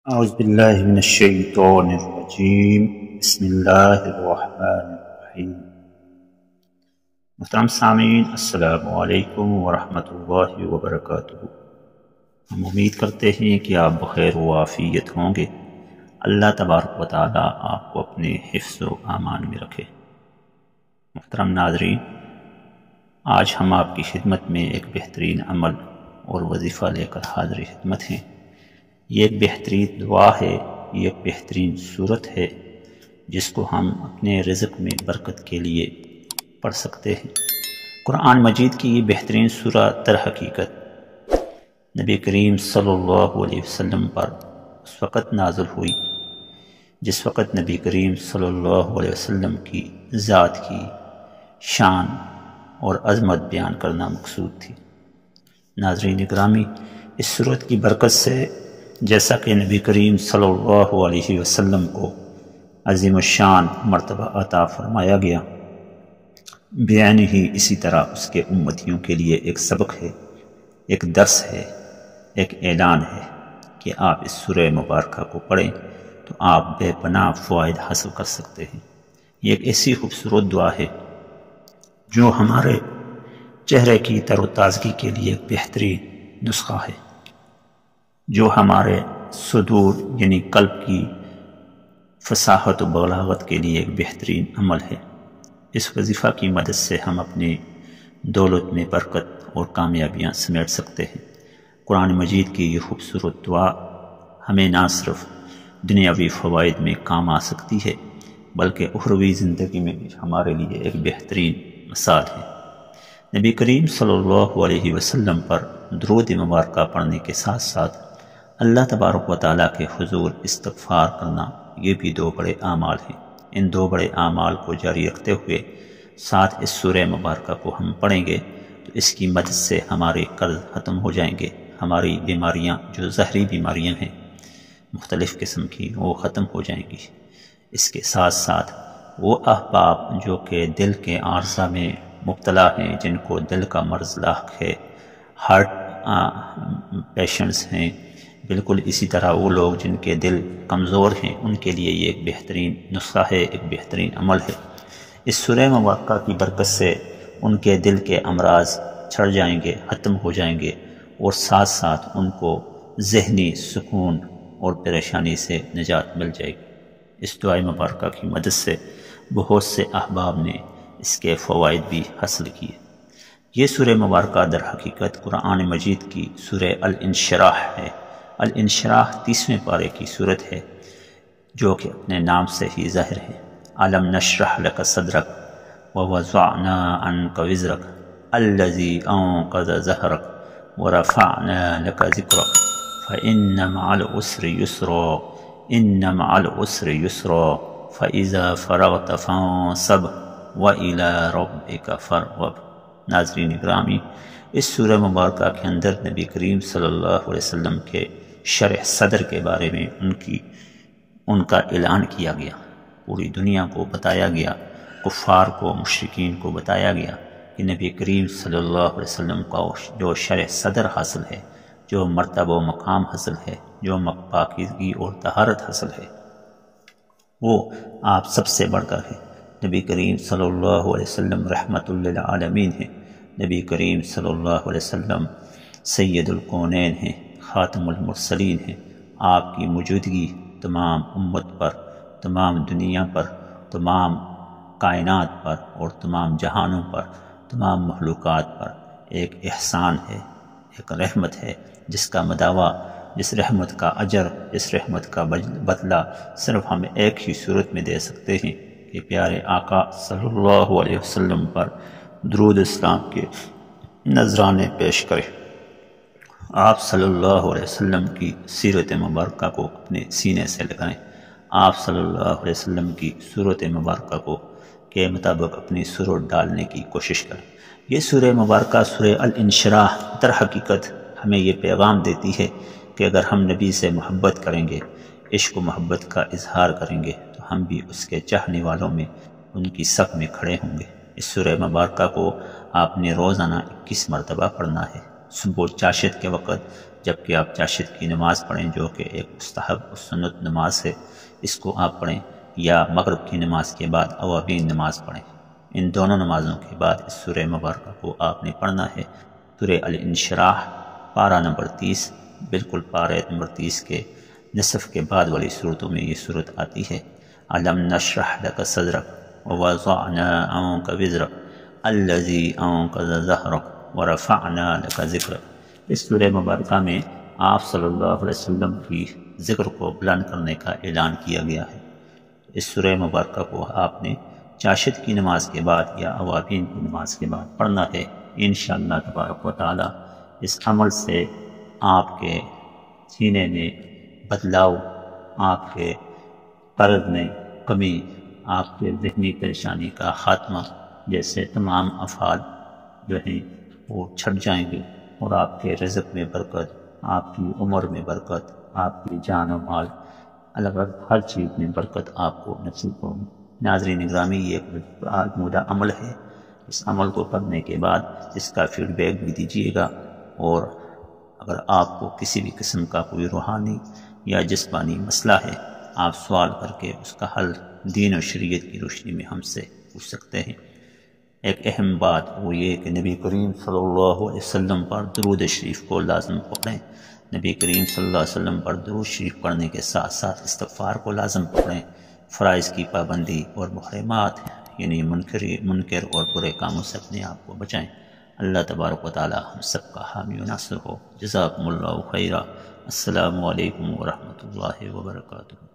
اعوذ باللہ من الشیطان الرجیم بسم اللہ الرحمن الرحیم۔ محترم سامعین، السلام علیکم ورحمۃ اللہ وبرکاتہ۔ ہم امید کرتے ہیں کہ آپ بخیر و عافیت ہوں گے۔ اللہ تبارک و تعالی آپ کو اپنے حفظ و امان میں رکھے۔ محترم ناظرین، آج ہم آپ کی خدمت میں ایک بہترین عمل اور وظیفہ لے کر حاضر خدمت ہیں۔ یہ ایک بہترین دعا ہے، یہ ایک بہترین صورت ہے جس کو ہم اپنے رزق میں برکت کے لیے پڑھ سکتے ہیں۔ قرآن مجید کی یہ بہترین سورہ در حقیقت نبی کریم صلی اللہ علیہ وسلم پر اس وقت نازل ہوئی جس وقت نبی کریم صلی اللہ علیہ وسلم کی ذات کی شان اور عظمت بیان کرنا مقصود تھی۔ ناظرین گرامی، اس صورت کی برکت سے جیسا کہ نبی کریم صلی اللہ علیہ وسلم کو عظیم الشان مرتبہ عطا فرمایا گیا، بیان ہی اسی طرح اس کے امتیوں کے لیے ایک سبق ہے، ایک درس ہے، ایک اعلان ہے کہ آپ اس سورہ مبارکہ کو پڑھیں تو آپ بے پناہ فوائد حاصل کر سکتے ہیں۔ یہ ایک ایسی خوبصورت دعا ہے جو ہمارے چہرے کی تر و تازگی کے لیے ایک بہترین نسخہ ہے، جو ہمارے صدور یعنی قلب کی فصاحت و بلاغت کے لیے ایک بہترین عمل ہے۔ اس وظیفہ کی مدد سے ہم اپنی دولت میں برکت اور کامیابیاں سمیٹ سکتے ہیں۔ قرآن مجید کی یہ خوبصورت دعا ہمیں نہ صرف دنیاوی فوائد میں کام آ سکتی ہے بلکہ اخروی زندگی میں بھی ہمارے لیے ایک بہترین مثال ہے۔ نبی کریم صلی اللہ علیہ وسلم پر درود مبارکہ پڑھنے کے ساتھ ساتھ اللہ تبارک و تعالیٰ کے حضور استغفار کرنا، یہ بھی دو بڑے اعمال ہیں۔ ان دو بڑے اعمال کو جاری رکھتے ہوئے ساتھ اس سورہ مبارکہ کو ہم پڑھیں گے تو اس کی مدد سے ہمارے قرض ختم ہو جائیں گے، ہماری بیماریاں جو زہری بیماریاں ہیں مختلف قسم کی وہ ختم ہو جائیں گی۔ اس کے ساتھ ساتھ وہ احباب جو کہ دل کے عارضہ میں مبتلا ہیں، جن کو دل کا مرض لاحق ہے، ہارٹ پیشنٹس ہیں، بالکل اسی طرح وہ لوگ جن کے دل کمزور ہیں، ان کے لیے یہ ایک بہترین نسخہ ہے، ایک بہترین عمل ہے۔ اس سورہ مبارکہ کی برکت سے ان کے دل کے امراض چھڑ جائیں گے، ختم ہو جائیں گے، اور ساتھ ساتھ ان کو ذہنی سکون اور پریشانی سے نجات مل جائے گی۔ اس دعائے مبارکہ کی مدد سے بہت سے احباب نے اس کے فوائد بھی حاصل کیے۔ یہ سورہ مبارکہ در حقیقت قرآن مجید کی سورہ الانشراح ہے۔ الانشراح 30ویں پارے کی صورت ہے جو کہ اپنے نام سے ہی ظاہر ہے۔ الم نشرح لک صدرک ووضعنا عنک وزرک الذی انقض ظہرک ورفعنا لک ذکرک فإن مع العسر یسرا ان مع العسر یسرا فإذا فرغت فانصب وإلى ربک فارغب۔ ناظرین گرامی، اس سورہ مبارکہ کے اندر نبی کریم صلی اللہ علیہ وسلم کے شرح صدر کے بارے میں ان کا اعلان کیا گیا، پوری دنیا کو بتایا گیا، کفار کو، مشرکین کو بتایا گیا کہ نبی کریم صلی اللہ علیہ وسلم کا جو شرح صدر حاصل ہے، جو مرتبہ و مقام حاصل ہے، جو پاکیزگی اور طہارت حاصل ہے، وہ آپ سب سے بڑھ کر ہے۔ نبی کریم صلی اللہ علیہ وسلم رحمت للعالمین ہیں، نبی کریم صلی اللہ علیہ وسلم سید الکونین ہیں، خاتم المرسلین ہیں۔ آپ کی موجودگی تمام امت پر، تمام دنیا پر، تمام کائنات پر اور تمام جہانوں پر، تمام مخلوقات پر ایک احسان ہے، ایک رحمت ہے، جس کا مداوع، جس رحمت کا اجر، جس رحمت کا بدلہ صرف ہم ایک ہی صورت میں دے سکتے ہیں کہ پیارے آقا صلی اللہ علیہ وسلم پر درود اسلام کے نذرانے پیش کریں۔ آپ صلی اللہ علیہ وسلم کی سیرت مبارکہ کو اپنے سینے سے لگائیں، آپ صلی اللہ علیہ وسلم کی صورت مبارکہ کو کے مطابق اپنی صورت ڈالنے کی کوشش کریں۔ یہ سورہ مبارکہ سورہ الانشراح در حقیقت ہمیں یہ پیغام دیتی ہے کہ اگر ہم نبی سے محبت کریں گے، عشق و محبت کا اظہار کریں گے تو ہم بھی اس کے چاہنے والوں میں، ان کی صف میں کھڑے ہوں گے۔ اس سورہ مبارکہ کو آپ نے روزانہ 21 مرتبہ پڑھنا ہے۔ صبح و چاشت کے وقت جبکہ آپ چاشت کی نماز پڑھیں جو کہ ایک مستحب و سنت نماز ہے، اس کو آپ پڑھیں، یا مغرب کی نماز کے بعد اوابین نماز پڑھیں۔ ان دونوں نمازوں کے بعد اس سورہ مبارکہ کو آپ نے پڑھنا ہے۔ سورہ الانشراح پارہ نمبر 30، بالکل پارہ نمبر 30 کے نصف کے بعد والی صورتوں میں یہ صورت آتی ہے۔ علم نشرح لک صدرک ووضعنا عنک وزرک الذی انقض ظہرک ورفعنا لک ذکرک۔ اس سورہ مبارکہ میں آپ صلی اللہ علیہ وسلم کی ذکر کو بلند کرنے کا اعلان کیا گیا ہے۔ اس سورہ مبارکہ کو آپ نے چاشت کی نماز کے بعد یا اوابین کی نماز کے بعد پڑھنا ہے۔ انشاءاللہ تبارک و تعالی اس عمل سے آپ کے سینے میں بدلاؤ، آپ کے قرض میں کمی، آپ کے ذہنی پریشانی کا خاتمہ جیسے تمام افعال جو ہیں وہ چھٹ جائیں گے، اور آپ کے رزق میں برکت، آپ کی عمر میں برکت، آپ کی جان و مال، الگ الگ ہر چیز میں برکت آپ کو نصیب ہوگی۔ ناظرین گرامی، یہ ایک آزمودہ عمل ہے۔ اس عمل کو کرنے کے بعد اس کا فیڈ بیک بھی دیجیے گا، اور اگر آپ کو کسی بھی قسم کا کوئی روحانی یا جسمانی مسئلہ ہے، آپ سوال کر کے اس کا حل دین و شریعت کی روشنی میں ہم سے پوچھ سکتے ہیں۔ ایک اہم بات وہ یہ کہ نبی کریم صلی اللہ علیہ وسلم پر درود شریف کو لازم پڑھیں۔ نبی کریم صلی اللہ علیہ وسلم پر درود شریف پڑھنے کے ساتھ ساتھ استغفار کو لازم پڑھیں۔ فرائض کی پابندی اور محرمات یعنی منکر اور برے کاموں سے اپنے آپ کو بچائیں۔ اللہ تبارک و تعالی ہم سب کا حامی و ناصر ہو۔ جزاکم اللہ خیرا۔ السلام علیکم ورحمۃ اللہ وبرکاتہ۔